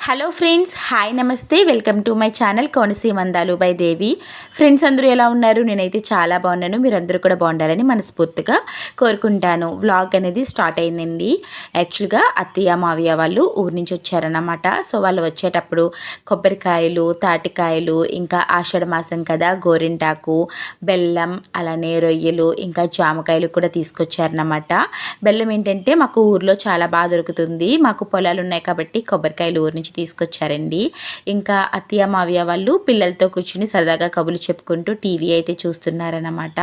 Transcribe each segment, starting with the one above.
Hello friends, hi నమస్తే, welcome to my channel Konaseema అందాలు by Devi. Friends అందరూ ఎలా ఉన్నారు? నేనైతే చాలా బాగున్నాను. మీరందరూ కూడా బాగుండాలని మనస్ఫూర్తిగా కోరుకుంటాను. వ్లాగ్ అనేది స్టార్ట్ అయిందండి. యాక్చువల్గా అత్తయ్య మావయ్య వాళ్ళు ఊరి నుంచి వచ్చారన్నమాట. సో వాళ్ళు వచ్చేటప్పుడు కొబ్బరికాయలు, తాటికాయలు, ఇంకా ఆషాఢ మాసం కదా, గోరింటాకు, బెల్లం, అలానే రొయ్యలు, ఇంకా జామకాయలు కూడా తీసుకొచ్చారన్నమాట. బెల్లం ఏంటంటే మాకు ఊర్లో చాలా బాగా దొరుకుతుంది. మాకు పొలాలు ఉన్నాయి కాబట్టి కొబ్బరికాయలు ఊరి నుంచి తీసుకొచ్చారండి. ఇంకా అత్తయ్య మావయ్య వాళ్ళు పిల్లలతో కూర్చుని సరదాగా కబుర్లు చెప్పుకుంటూ టీవీ అయితే చూస్తున్నారన్నమాట.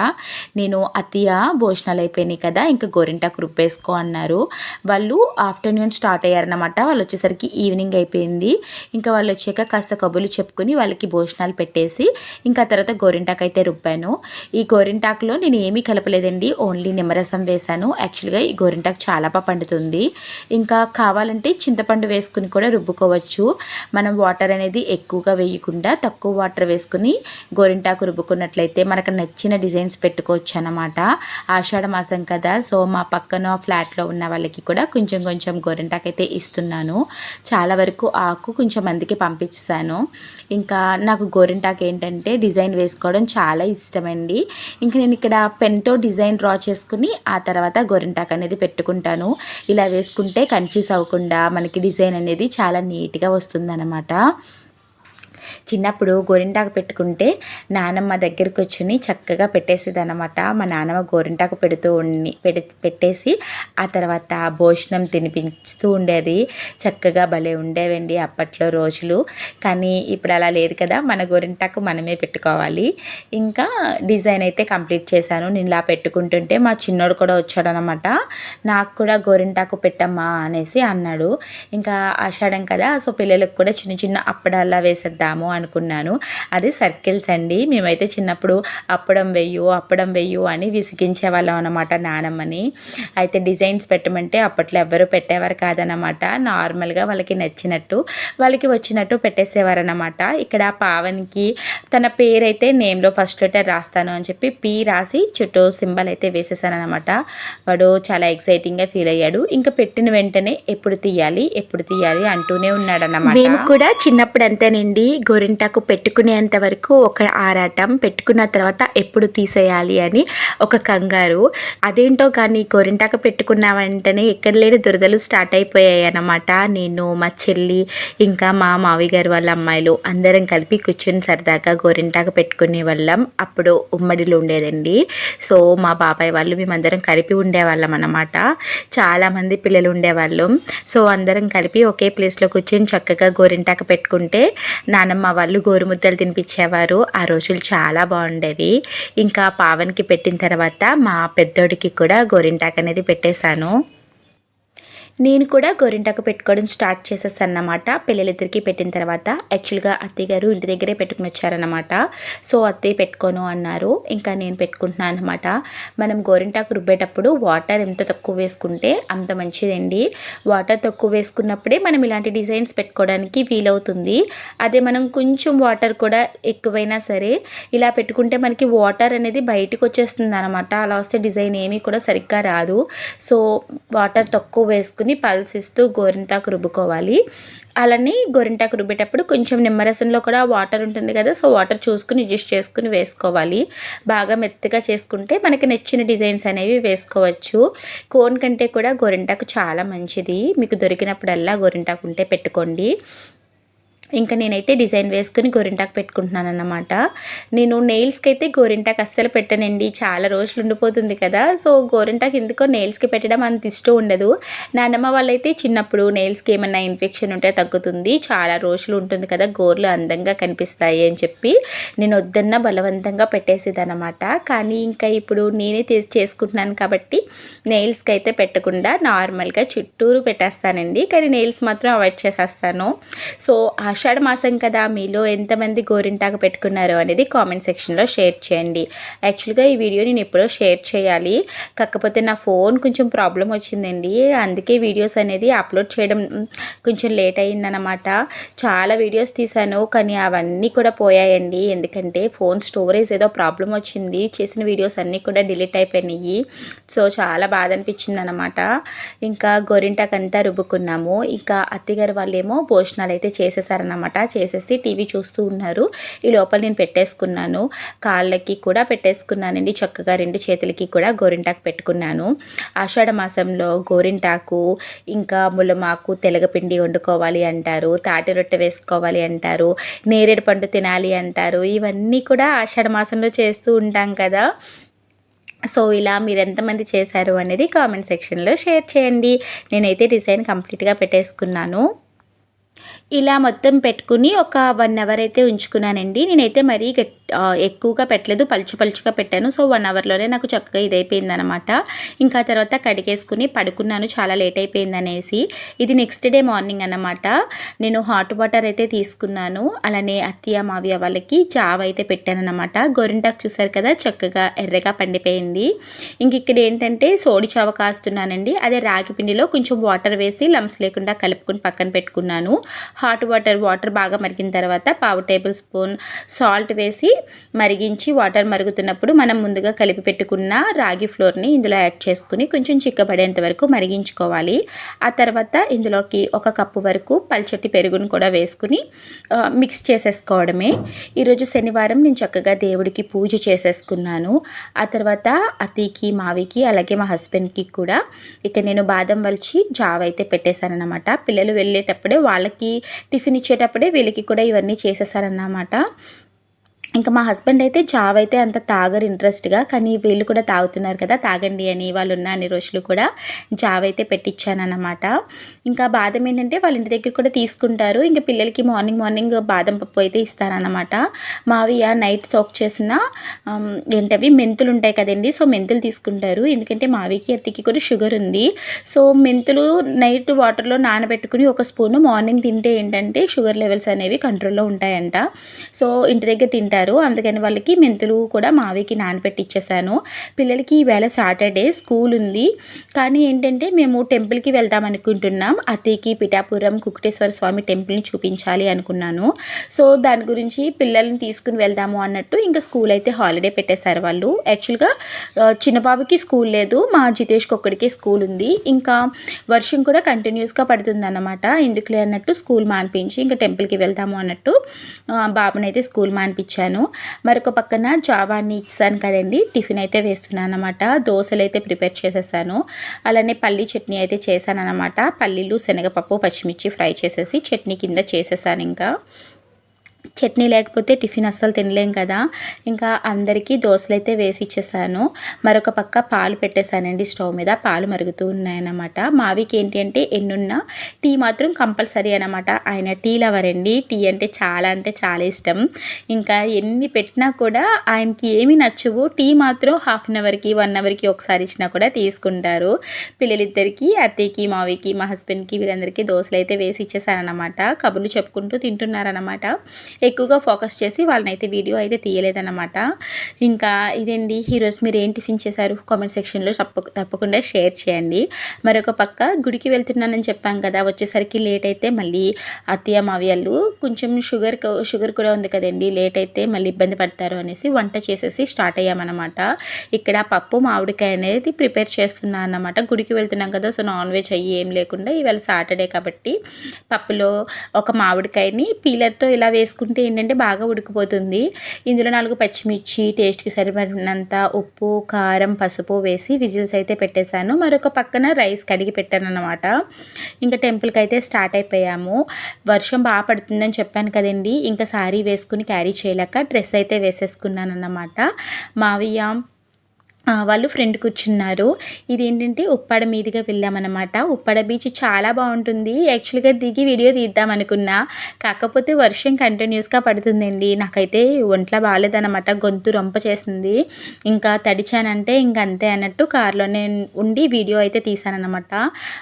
నేను అత్తయ్య భోజనాలు అయిపోయినాయి కదా, ఇంకా గోరింటాకు రుబ్బేసుకో అన్నారు. వాళ్ళు ఆఫ్టర్నూన్ స్టార్ట్ అయ్యారన్నమాట. వాళ్ళు వచ్చేసరికి ఈవినింగ్ అయిపోయింది. ఇంకా వాళ్ళు వచ్చాక కాస్త కబుర్లు చెప్పుకుని వాళ్ళకి భోజనాలు పెట్టేసి ఇంకా తర్వాత గోరింటాకు అయితే రుబ్బాను. ఈ గోరింటాకులో నేను ఏమీ కలపలేదండి, ఓన్లీ నిమ్మరసం వేశాను. యాక్చువల్గా ఈ గోరింటాకు చాలా బాగా పండుతుంది. ఇంకా కావాలంటే చింతపండు వేసుకుని కూడా రుబ్బుకోవచ్చు. మనం వాటర్ అనేది ఎక్కువగా వేయకుండా తక్కువ వాటర్ వేసుకుని గోరింటాకు రుబ్బుకున్నట్లయితే మనకు నచ్చిన డిజైన్స్ పెట్టుకోవచ్చు అన్నమాట. ఆషాఢ మాసం కదా, సో మా పక్కన ఫ్లాట్లో ఉన్న వాళ్ళకి కూడా కొంచెం కొంచెం గోరింటాకు అయితే ఇస్తున్నాను. చాలా వరకు ఆకు కొంచెం మందికి పంపించాను. ఇంకా నాకు గోరింటాకు ఏంటంటే డిజైన్ వేసుకోవడం చాలా ఇష్టమండి. ఇంకా నేను ఇక్కడ పెన్తో డిజైన్ డ్రా చేసుకుని ఆ తర్వాత గోరింటాకు అనేది పెట్టుకుంటాను. ఇలా వేసుకుంటే కన్ఫ్యూజ్ అవ్వకుండా మనకి డిజైన్ అనేది చాలా నీట్గా వస్తుందన్నమాట. చిన్నప్పుడు గోరింటాకు పెట్టుకుంటే నానమ్మ దగ్గరికి వచ్చి చక్కగా పెట్టేసేదన్నమాట. మా నానమ్మ గోరింటాకు పెట్టేసి ఆ తర్వాత భోజనం తినిపిస్తూ ఉండేది. చక్కగా భలే ఉండేవండి అప్పట్లో రోజులు. కానీ ఇప్పుడు అలా లేదు కదా, మన గోరింటాకు మనమే పెట్టుకోవాలి. ఇంకా డిజైన్ అయితే కంప్లీట్ చేశాను. నేను ఇలా పెట్టుకుంటుంటే మా చిన్నోడు కూడా వచ్చాడనమాట. నాకు కూడా గోరింటాకు పెట్టమ్మా అనేసి అన్నాడు. ఇంకా ఆషాఢం కదా, సో పిల్లలకు కూడా చిన్న చిన్న అప్పడాల్లా వేసేద్దాము అనుకున్నాను. అది సర్కిల్స్ అండి. మేమైతే చిన్నప్పుడు అప్పడం వెయ్యు అని విసిగించే వాళ్ళం అనమాట నానమ్మని. అయితే డిజైన్స్ పెట్టమంటే అప్పట్లో ఎవ్వరూ పెట్టేవారు కాదనమాట. నార్మల్గా వాళ్ళకి నచ్చినట్టు వాళ్ళకి వచ్చినట్టు పెట్టేసేవారనమాట. ఇక్కడ పావనికి తన పేరైతే నేమ్లో ఫస్ట్ లెటర్ రాస్తాను అని చెప్పి పి రాసి చుట్టూ సింబల్ అయితే వేసేసానమాట. వాడు చాలా ఎక్సైటింగ్గా ఫీల్ అయ్యాడు. ఇంకా పెట్టిన వెంటనే ఎప్పుడు తీయాలి అంటూనే ఉన్నాడన్నమాట. మేము కూడా చిన్నప్పుడు అంతేనండి, గోరింటాకు పెట్టుకునేంత వరకు ఒక ఆరాటం, పెట్టుకున్న తర్వాత ఎప్పుడు తీసేయాలి అని ఒక కంగారు. అదేంటో కానీ గోరింటాకు పెట్టుకున్న వెంటనే ఎక్కడ లేని దురదలు స్టార్ట్ అయిపోయాయి అన్నమాట. నేను, మా చెల్లి, ఇంకా మా మావయ్య గారు వాళ్ళ అమ్మాయిలు అందరం కలిపి కూర్చొని సరదాగా గోరింటాకు పెట్టుకునే వాళ్ళం. అప్పుడు ఉమ్మడిలో ఉండేదండి. సో మా బాబాయ్ వాళ్ళు మేమందరం కలిపి ఉండేవాళ్ళం అన్నమాట. చాలామంది పిల్లలు ఉండేవాళ్ళం. సో అందరం కలిపి ఒకే ప్లేస్లో కూర్చొని చక్కగా గోరింటాకు పెట్టుకుంటే నానమ్మ వాళ్ళు గోరుముద్దలు తినిపించేవారు. ఆ రోజులు చాలా బాగుండేవి. ఇంకా పావన్కి పెట్టిన తర్వాత మా పెద్దోడికి కూడా గోరింటాకు అనేది పెట్టేశాను. నేను కూడా గోరింటాకు పెట్టుకోవడం స్టార్ట్ చేసేస్తాను అన్నమాట. పిల్లలిద్దరికి పెట్టిన తర్వాత యాక్చువల్గా అత్తయ్య గారు ఇంటి దగ్గరే పెట్టుకుని వచ్చారనమాట. సో అత్తయ్య పెట్టుకోను అన్నారు. ఇంకా నేను పెట్టుకుంటున్నాను అనమాట. మనం గోరింటాకు రుబ్బేటప్పుడు వాటర్ ఎంత తక్కువ వేసుకుంటే అంత మంచిదండి. వాటర్ తక్కువ వేసుకున్నప్పుడే మనం ఇలాంటి డిజైన్స్ పెట్టుకోవడానికి వీలవుతుంది. అదే మనం కొంచెం వాటర్ కూడా ఎక్కువైనా సరే ఇలా పెట్టుకుంటే మనకి వాటర్ అనేది బయటకు వచ్చేస్తుంది అనమాట. అలా వస్తే డిజైన్ ఏమీ కూడా సరిగ్గా రాదు. సో వాటర్ తక్కువ వేసుకుని పల్స్ ఇస్తూ గోరింటాకు రుబ్బుకోవాలి. అలానే గోరింటాకు రుబ్బేటప్పుడు కొంచెం నిమ్మరసంలో కూడా వాటర్ ఉంటుంది కదా, సో వాటర్ చూసుకుని అడ్జస్ట్ చేసుకుని వేసుకోవాలి. బాగా మెత్తగా చేసుకుంటే మనకి నచ్చిన డిజైన్స్ అనేవి వేసుకోవచ్చు. కోన్ కంటే కూడా గోరింటాకు చాలా మంచిది. మీకు దొరికినప్పుడల్లా గోరింటాకు ఉంటే పెట్టుకోండి. ఇంకా నేనైతే డిజైన్ వేసుకుని గోరింటాకు పెట్టుకుంటున్నాను అన్నమాట. నేను నెయిల్స్కి అయితే గోరింటాకు అస్సలు పెట్టనండి, చాలా రోజులు ఉండిపోతుంది కదా. సో గోరింటాకు ఎందుకో నెయిల్స్కి పెట్టడం అంత ఇష్టం ఉండదు. నాన్నమ్మ వాళ్ళైతే చిన్నప్పుడు నెయిల్స్కి ఏమన్నా ఇన్ఫెక్షన్ ఉంటే తగ్గుతుంది, చాలా రోజులు ఉంటుంది కదా, గోర్లు అందంగా కనిపిస్తాయి అని చెప్పి నేను వద్దన్న బలవంతంగా పెట్టేసేదన్నమాట. కానీ ఇంకా ఇప్పుడు నేనే చేసుకుంటున్నాను కాబట్టి నెయిల్స్కి అయితే పెట్టకుండా నార్మల్గా చుట్టూరు పెట్టేస్తానండి. కానీ నెయిల్స్ మాత్రం అవాయిడ్ చేసేస్తాను. సో ఆషాఢ మాసం కదా, మీలో ఎంతమంది గోరింటాకు పెట్టుకున్నారో అనేది కామెంట్ సెక్షన్లో షేర్ చేయండి. యాక్చువల్గా ఈ వీడియో నేను ఎప్పుడో షేర్ చేయాలి, కాకపోతే నా ఫోన్ కొంచెం ప్రాబ్లం వచ్చిందండి. అందుకే వీడియోస్ అనేది అప్లోడ్ చేయడం కొంచెం లేట్ అయిందనమాట. చాలా వీడియోస్ తీశాను కానీ అవన్నీ కూడా పోయాయండి. ఎందుకంటే ఫోన్ స్టోరేజ్ ఏదో ప్రాబ్లం వచ్చింది, చేసిన వీడియోస్ అన్నీ కూడా డిలీట్ అయిపోయినాయి. సో చాలా బాధ అనిపించింది అనమాట. ఇంకా గోరింటాకు అంతా రుబ్బుకున్నాము. ఇంకా అత్తగారు వాళ్ళేమో భోజనాలు అయితే చేసేసారనమాట. చేసేసి టీవీ చూస్తూ ఉన్నారు. ఈ లోపల నేను పెట్టేసుకున్నాను, కాళ్ళకి కూడా పెట్టేసుకున్నానండి. చక్కగా 2 చేతులకి కూడా గోరింటాకు పెట్టుకున్నాను. ఆషాఢ మాసంలో గోరింటాకు ఇంకా ములమాకు తెలగపిండి వండుకోవాలి అంటారు, తాటి రొట్టె వేసుకోవాలి అంటారు, నేరేడు పండు తినాలి అంటారు. ఇవన్నీ కూడా ఆషాఢ మాసంలో చేస్తూ ఉంటాం కదా. సో ఇలా మీరు ఎంతమంది చేశారు అనేది కామెంట్ సెక్షన్లో షేర్ చేయండి. నేనైతే డిజైన్ కంప్లీట్గా పెట్టేసుకున్నాను. ఇలా మొత్తం పెట్టుకుని ఒక 1 అవర్ అయితే ఉంచుకున్నానండి. నేనైతే మరీ ఎక్కువగా పెట్టలేదు, పలుచుగా పెట్టాను. సో 1 అవర్లోనే నాకు చక్కగా ఇదైపోయిందనమాట. ఇంకా తర్వాత కడిగేసుకుని పడుకున్నాను, చాలా లేట్ అయిపోయిందనేసి. ఇది నెక్స్ట్ డే మార్నింగ్ అనమాట. నేను హాట్ వాటర్ అయితే తీసుకున్నాను. అలానే అత్తయ్య మావయ్య వాళ్ళకి జావ అయితే పెట్టాను అనమాట. గోరింటాకు చూసారు కదా, చక్కగా ఎర్రగా పండిపోయింది. ఇంక ఇక్కడ ఏంటంటే సోడి చావ కాస్తున్నానండి. అదే రాగి పిండిలో కొంచెం వాటర్ వేసి లమ్స్ లేకుండా కలుపుకొని పక్కన పెట్టుకున్నాను. హాట్ వాటర్ బాగా మరిగిన తర్వాత 1/2 టేబుల్ స్పూన్ సాల్ట్ వేసి మరిగించి, వాటర్ మరుగుతున్నప్పుడు మనం ముందుగా కలిపి పెట్టుకున్న రాగి ఫ్లోర్ని ఇందులో యాడ్ చేసుకుని కొంచెం చిక్కబడేంత వరకు మరిగించుకోవాలి. ఆ తర్వాత ఇందులోకి 1 కప్పు వరకు పల్చటి పెరుగును కూడా వేసుకుని మిక్స్ చేసేసుకోవడమే. ఈరోజు శనివారం నేను చక్కగా దేవుడికి పూజ చేసేసుకున్నాను. ఆ తర్వాత అత్తయ్యకి మావికి అలాగే మా హస్బెండ్కి కూడా ఇక నేను బాదం వలిచి జావ అయితే పెట్టేశానన్నమాట. పిల్లలు వెళ్ళేటప్పుడే వాళ్ళకి టిఫిన్ ఇచ్చేటప్పుడే వీళ్ళకి కూడా ఇవన్నీ చేసేసారన్నమాట. ఇంకా మా హస్బెండ్ అయితే జావ అయితే అంత తాగరు ఇంట్రెస్ట్గా, కానీ వీళ్ళు కూడా తాగుతున్నారు కదా, తాగండి అని వాళ్ళు ఉన్న అన్ని రోజులు కూడా జావ అయితే పెట్టించానన్నమాట. ఇంకా బాదం ఏంటంటే వాళ్ళ ఇంటి దగ్గర కూడా తీసుకుంటారు. ఇంకా పిల్లలకి మార్నింగ్ బాదం పప్పు అయితే ఇస్తానన్నమాట. మావయ్య నైట్ సోక్ చేసిన ఏంటవి మెంతులు ఉంటాయి కదండి, సో మెంతులు తీసుకుంటారు. ఎందుకంటే మావికి అత్తికి కూడా షుగర్ ఉంది. సో మెంతులు నైట్ వాటర్లో నానబెట్టుకుని 1 స్పూను మార్నింగ్ తింటే ఏంటంటే షుగర్ లెవెల్స్ అనేవి కంట్రోల్లో ఉంటాయంట. సో ఇంటి దగ్గర తింటారు, అందుకని వాళ్ళకి మెంతులు కూడా మావికి నానబెట్టి ఇచ్చేసాను. పిల్లలకి ఈవేళ సాటర్డే స్కూల్ ఉంది, కానీ ఏంటంటే మేము టెంపుల్కి వెళ్దాం అనుకుంటున్నాం. అత్తయ్యకి పిఠాపురం కుకుటేశ్వర స్వామి టెంపుల్ని చూపించాలి అనుకున్నాను. సో దాని గురించి పిల్లల్ని తీసుకుని వెళ్దాము అన్నట్టు ఇంకా స్కూల్ అయితే హాలిడే పెట్టేశారు వాళ్ళు. యాక్చువల్గా చిన్నబాబుకి స్కూల్ లేదు, మా జితేష్కి ఒక్కడికే స్కూల్ ఉంది. ఇంకా వర్షం కూడా కంటిన్యూస్గా పడుతుంది అన్నమాట. ఎందుకులే అన్నట్టు స్కూల్ మానిపించి ఇంకా టెంపుల్కి వెళ్దాము అన్నట్టు బాబునైతే స్కూల్ మానిపించాను. మరొక పక్కన జావాన్ని ఇచ్చాను కదండి, టిఫిన్ అయితే వేస్తున్నాను అనమాట. దోశలు అయితే ప్రిపేర్ చేసేసాను. అలానే పల్లీ చట్నీ అయితే చేశాను అనమాట. పల్లీలు శనగపప్పు పచ్చిమిర్చి ఫ్రై చేసేసి చట్నీ కింద చేసేసాను. ఇంకా చట్నీ లేకపోతే టిఫిన్ అస్సలు తినలేం కదా. ఇంకా అందరికీ దోశలు అయితే వేసి ఇచ్చేసాను. మరొక పక్క పాలు పెట్టేశానండి స్టవ్ మీద, పాలు మరుగుతూ ఉన్నాయన్నమాట. మావికి ఏంటి అంటే ఎన్నున్నా టీ మాత్రం కంపల్సరీ అనమాట. ఆయన టీ లవర్ అండి, టీ అంటే చాలా ఇష్టం. ఇంకా ఎన్ని పెట్టినా కూడా ఆయనకి ఏమీ నచ్చవు. టీ మాత్రం 1/2 అవర్కి 1 అవర్కి ఒకసారి ఇచ్చినా కూడా తీసుకుంటారు. పిల్లలిద్దరికీ, అత్తయ్యకి మావికి మా హస్బెండ్కి వీళ్ళందరికీ దోశలు అయితే వేసి ఇచ్చేసానమాట. కబుర్లు చెప్పుకుంటూ తింటున్నారనమాట. ఎక్కువగా ఫోకస్ చేసి వాళ్ళనైతే వీడియో అయితే తీయలేదన్నమాట. ఇంకా ఇదండి ఈరోజు మీరు ఏం టిఫిన్ చేశారు కామెంట్ సెక్షన్లో తప్పకుండా షేర్ చేయండి. మరొక పక్క గుడికి వెళ్తున్నానని చెప్పాం కదా, వచ్చేసరికి లేట్ అయితే మళ్ళీ అత్తయ్య మావయ్యలు కొంచెం షుగర్ కూడా ఉంది కదండి, లేట్ అయితే మళ్ళీ ఇబ్బంది పడతారు అనేసి వంట చేసేసి స్టార్ట్ అయ్యామన్నమాట. ఇక్కడ పప్పు మామిడికాయ అనేది ప్రిపేర్ చేస్తున్నాను అన్నమాట. గుడికి వెళ్తున్నాం కదా, సో నాన్ వెజ్ అయ్యి ఏం లేకుండా ఇవాళ సాటర్డే కాబట్టి పప్పులో ఒక మామిడికాయని పీలర్తో ఇలా వేసుకుంటే ఏంటంటే బాగా ఉడికిపోతుంది. ఇందులో 4 పచ్చిమిర్చి, టేస్ట్కి సరిపడినంత ఉప్పు, కారం, పసుపు వేసి విజిల్స్ అయితే పెట్టేశాను. మరొక పక్కన రైస్ కడిగి పెట్టాను అన్నమాట. ఇంకా టెంపుల్కి అయితే స్టార్ట్ అయిపోయాము. వర్షం బాగా పడుతుందని చెప్పాను కదండి, ఇంకా శారీ వేసుకుని క్యారీ చేయలేక డ్రెస్ అయితే వేసేసుకున్నాను అన్నమాట. మావయ్య వాళ్ళు ఫ్రెండ్ కూర్చున్నారు. ఇదేంటంటే ఉప్పాడ మీదుగా వెళ్ళామన్నమాట. ఉప్పాడ బీచ్ చాలా బావుంటుంది. యాక్చువల్‌గా దిగి వీడియో తీద్దామనుకున్నా. కాకపోతే వర్షం కంటిన్యూస్‌గా పడుతుందండి. నాకైతే ఒంట్లో బాలేదనమాట. గొంతు రొంప చేసింది. ఇంకా తడిచానంటే ఇంక అంతే అన్నట్టు కార్‌లోనే ఉండి వీడియో అయితే తీశాననమాట.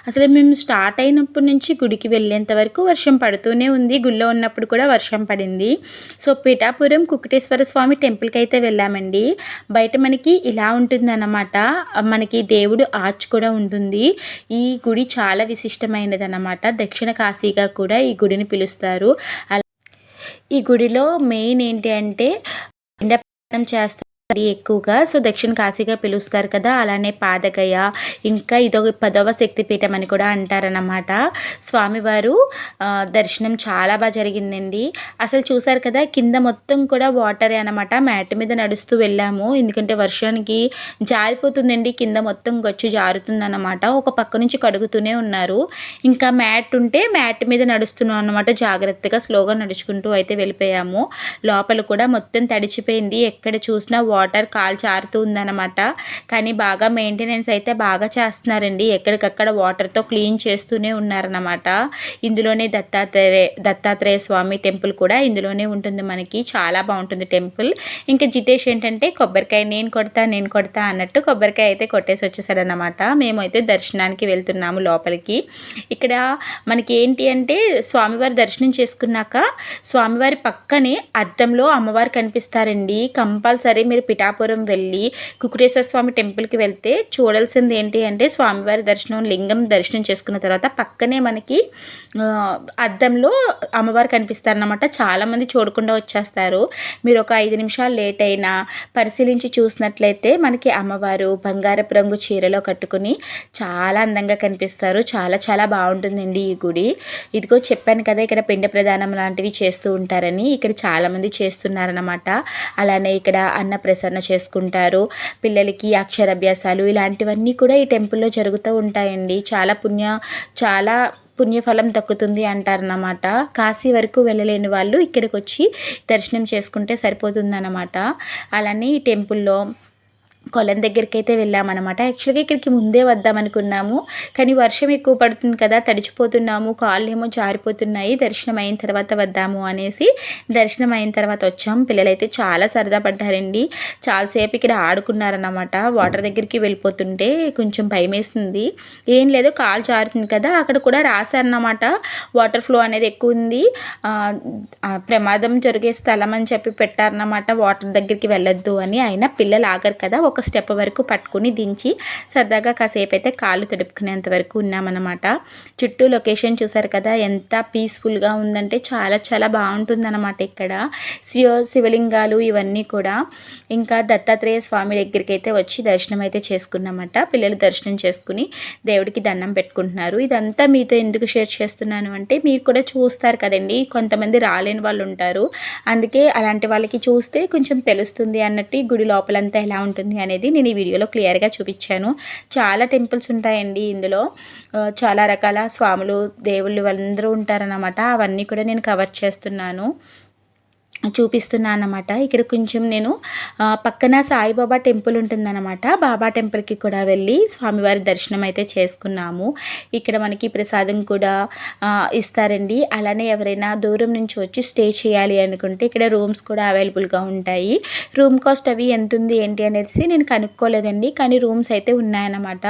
అసలు మేము స్టార్ట్ అయినప్పటి నుంచి గుడికి వెళ్ళేంత వరకు వర్షం పడుతూనే ఉంది. గుడిలో ఉన్నప్పుడు కూడా వర్షం పడింది. సో, పిఠాపురం కుక్కటేశ్వర స్వామి టెంపుల్‌కి అయితే వెళ్ళామండి. బయట మనకి ఇలా ఉంటుందన్నమాట. మనకి దేవుడు ఆర్చ్ కూడా ఉంటుంది. ఈ గుడి చాలా విశిష్టమైనదన్నమాట. దక్షిణ కాశీగా కూడా ఈ గుడిని పిలుస్తారు. ఈ గుడిలో మెయిన్ ఏంటి అంటే పిండప్రదానం చేస్తారు ఎక్కువగా. సో, దక్షిణ కాశీగా పిలుస్తారు కదా! అలానే పాదగయ, ఇంకా ఇదొక 10వ శక్తిపీఠం అని కూడా అంటారన్నమాట. స్వామివారు దర్శనం చాలా జరిగిందండి. అసలు చూసారు కదా, కింద మొత్తం కూడా వాటరే అనమాట. మ్యాట్ మీద నడుస్తూ వెళ్ళాము. ఎందుకంటే వర్షానికి జారిపోతుందండి. కింద మొత్తం గచ్చు జారుతుందన్నమాట. ఒక పక్క నుంచి కడుగుతూనే ఉన్నారు. ఇంకా మ్యాట్ ఉంటే మ్యాట్ మీద నడుస్తున్నాం అన్నమాట. జాగ్రత్తగా స్లోగా నడుచుకుంటూ అయితే వెళ్ళిపోయాము. లోపల కూడా మొత్తం తడిచిపోయింది. ఎక్కడ చూసినా వాటర్ కాలు జారుతూ ఉందన్నమాట. కానీ బాగా మెయింటెనెన్స్ అయితే బాగా చేస్తున్నారండి. ఎక్కడికక్కడ వాటర్తో క్లీన్ చేస్తూనే ఉన్నారన్నమాట. ఇందులోనే దత్తాత్రేయ స్వామి టెంపుల్ కూడా ఇందులోనే ఉంటుంది మనకి. చాలా బాగుంటుంది టెంపుల్. ఇంకా జితేష్ ఏంటంటే కొబ్బరికాయ నేను కొడతా అన్నట్టు కొబ్బరికాయ అయితే కొట్టేసి వచ్చేసాడనమాట. మేమైతే దర్శనానికి వెళ్తున్నాము లోపలికి. ఇక్కడ మనకి ఏంటి అంటే స్వామివారి దర్శనం చేసుకున్నాక స్వామివారి పక్కనే అద్దంలో అమ్మవారు కనిపిస్తారండి. కంపల్సరీ మీరు పిఠాపురం వెళ్ళి కుక్కటేశ్వర స్వామి టెంపుల్కి వెళ్తే చూడాల్సింది ఏంటి అంటే స్వామివారి దర్శనం, లింగం దర్శనం చేసుకున్న తర్వాత పక్కనే మనకి అద్దంలో అమ్మవారు కనిపిస్తారనమాట. చాలామంది చూడకుండా వచ్చేస్తారు. మీరు ఒక 5 నిమిషాలు లేట్ అయినా పరిశీలించి చూసినట్లయితే మనకి అమ్మవారు బంగారపు రంగు చీరలో కట్టుకుని చాలా అందంగా కనిపిస్తారు. చాలా చాలా బాగుంటుందండి ఈ గుడి. ఇదిగో చెప్పాను కదా, ఇక్కడ పిండ ప్రదానం లాంటివి చేస్తూ ఉంటారని. ఇక్కడ చాలామంది చేస్తున్నారనమాట. అలానే ఇక్కడ అన్నప్రసన్న చేసుకుంటారు. పిల్లలకి అక్షరాభ్యాసాలు ఇలాంటివన్నీ కూడా ఈ టెంపుల్లో జరుగుతూ ఉంటాయండి. చాలా పుణ్యఫలం దక్కుతుంది అంటారన్నమాట. కాశీ వరకు వెళ్ళలేని వాళ్ళు ఇక్కడికి వచ్చి దర్శనం చేసుకుంటే సరిపోతుందన్నమాట. అలానే ఈ టెంపుల్లో కొలం దగ్గరికి అయితే వెళ్ళామన్నమాట. యాక్చువల్గా ఇక్కడికి ముందే వద్దామనుకున్నాము, కానీ వర్షం ఎక్కువ పడుతుంది కదా, తడిచిపోతున్నాము, కాళ్ళు ఏమో జారిపోతున్నాయి, దర్శనం అయిన తర్వాత వద్దాము అనేసి దర్శనం అయిన తర్వాత వచ్చాం. పిల్లలైతే చాలా సరదా పడ్డారండి. చాలాసేపు ఇక్కడ ఆడుకున్నారన్నమాట. వాటర్ దగ్గరికి వెళ్ళిపోతుంటే కొంచెం భయం వేసింది. ఏం లేదు, కాలు జారుతుంది కదా, అక్కడ కూడా రాశారన్నమాట వాటర్ ఫ్లో అనేది ఎక్కువ ఉంది, ప్రమాదం జరిగే స్థలం అని చెప్పి పెట్టారన్నమాట. వాటర్ దగ్గరికి వెళ్ళొద్దు అని. అయినా పిల్లలు ఆగరు కదా, ఒక స్టెప్ వరకు పట్టుకుని దించి సరదాగా కాసేపు అయితే కాళ్ళు తడుపుకునేంత వరకు ఉన్నామన్నమాట. చుట్టూ లొకేషన్ చూసారు కదా, ఎంత పీస్ఫుల్గా ఉందంటే చాలా చాలా బాగుంటుందన్నమాట. ఇక్కడ శివలింగాలు ఇవన్నీ కూడా. ఇంకా దత్తాత్రేయ స్వామి దగ్గరికి అయితే వచ్చి దర్శనం అయితే చేసుకున్నామట. పిల్లలు దర్శనం చేసుకుని దేవుడికి దండం పెట్టుకుంటున్నారు. ఇదంతా మీతో ఎందుకు షేర్ చేస్తున్నాను అంటే మీరు కూడా చూస్తారు కదండి, కొంతమంది రాలేని వాళ్ళు ఉంటారు. అందుకే అలాంటి వాళ్ళకి చూస్తే కొంచెం తెలుస్తుంది అన్నట్టు ఈ గుడి లోపలంతా ఎలా ఉంటుంది అనేది నేను ఈ వీడియోలో క్లియర్గా చూపించాను. చాలా టెంపుల్స్ ఉంటాయండి ఇందులో. చాలా రకాల స్వాములు, దేవుళ్ళు అందరూ ఉంటారన్నమాట. అవన్నీ కూడా నేను కవర్ చేస్తున్నాను, చూపిస్తున్నా అన్నమాట. ఇక్కడ కొంచెం నేను పక్కన సాయిబాబా టెంపుల్ ఉంటుందన్నమాట. బాబా టెంపుల్కి కూడా వెళ్ళి స్వామివారి దర్శనం అయితే చేసుకున్నాము. ఇక్కడ మనకి ప్రసాదం కూడా ఇస్తారండి. అలానే ఎవరైనా దూరం నుంచి వచ్చి స్టే చేయాలి అనుకుంటే ఇక్కడ రూమ్స్ కూడా అవైలబుల్గా ఉంటాయి. రూమ్ కాస్ట్ అవి ఎంత ఉంది ఏంటి అనేసి నేను కనుక్కోలేదండి, కానీ రూమ్స్ అయితే ఉన్నాయన్నమాట.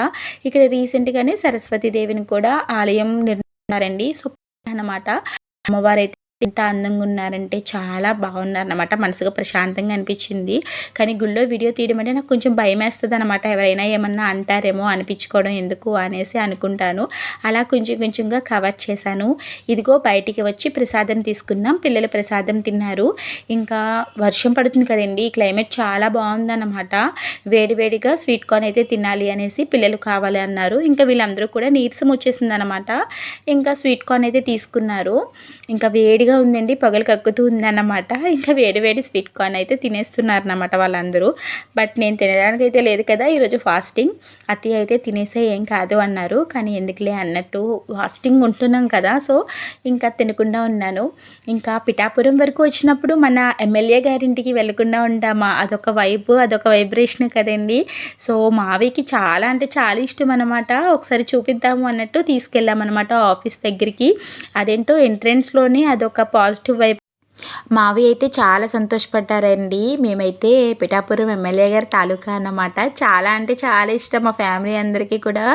ఇక్కడ రీసెంట్గానే సరస్వతీదేవిని కూడా ఆలయం నిర్మించారండి. సో అన్నమాట, అమ్మవారైతే ఎంత అందంగా ఉన్నారంటే చాలా బాగున్నారన్నమాట. మనసుగా ప్రశాంతంగా అనిపించింది. కానీ గుళ్ళో వీడియో తీయడం అంటే నాకు కొంచెం భయం వేస్తుంది అనమాట. ఎవరైనా ఏమన్నా అంటారేమో అనిపించుకోవడం ఎందుకు అనేసి అనుకుంటాను. అలా కొంచెం కొంచెంగా కవర్ చేశాను. ఇదిగో బయటికి వచ్చి ప్రసాదం తీసుకున్నాం. పిల్లలు ప్రసాదం తిన్నారు. ఇంకా వర్షం పడుతుంది కదండి, క్లైమేట్ చాలా బాగుందన్నమాట. వేడివేడిగా స్వీట్ కార్న్ అయితే తినాలి అనేసి పిల్లలు కావాలి అన్నారు. ఇంకా వీళ్ళందరూ కూడా నీరసం వచ్చేసింది అనమాట. ఇంకా స్వీట్ కార్న్ అయితే తీసుకున్నారు. ఇంకా వేడిగా వేడిగా ఉందండి, పొగలు కక్కుతూ ఉందన్నమాట. ఇంకా వేడి వేడి స్వీట్ కార్న్ అయితే తినేస్తున్నారన్నమాట వాళ్ళందరూ. బట్ నేను తినడానికి అయితే లేదు కదా, ఈరోజు ఫాస్టింగ్. అత్తయ్య అయితే తినేసే ఏం కాదు అన్నారు, కానీ ఎందుకులే అన్నట్టు ఫాస్టింగ్ ఉంటున్నాం కదా, సో ఇంకా తినకుండా ఉన్నాను. ఇంకా పిఠాపురం వరకు వచ్చినప్పుడు మన ఎమ్మెల్యే గారింటికి వెళ్ళకుండా ఉంటామా, అదొక వైబ్, అదొక వైబ్రేషన్ కదండి. సో మావికి చాలా అంటే చాలా ఇష్టం అనమాట. ఒకసారి చూపిద్దాము అన్నట్టు తీసుకెళ్ళామన్నమాట ఆఫీస్ దగ్గరికి. అదేంటో ఎంట్రెన్స్లోనే అదొక పాజిటివ్ వైబ్. మావి అయితే చాలా సంతోషపడ్డారండి. మేమైతే పిఠాపురం ఎమ్మెల్యే గారి తాలూకా అన్నమాట. చాలా అంటే చాలా ఇష్టం మా ఫ్యామిలీ అందరికీ కూడా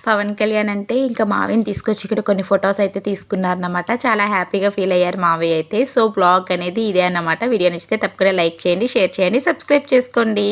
పవన్ కళ్యాణ్ అంటే. ఇంకా మావిని తీసుకొచ్చి ఇక్కడ కొన్ని ఫొటోస్ అయితే తీసుకున్నారన్నమాట. చాలా హ్యాపీగా ఫీల్ అయ్యారు మావి అయితే. సో బ్లాగ్ అనేది ఇదే అన్నమాట. వీడియో నచ్చితే తప్పకుండా లైక్ చేయండి, షేర్ చేయండి, సబ్స్క్రైబ్ చేసుకోండి.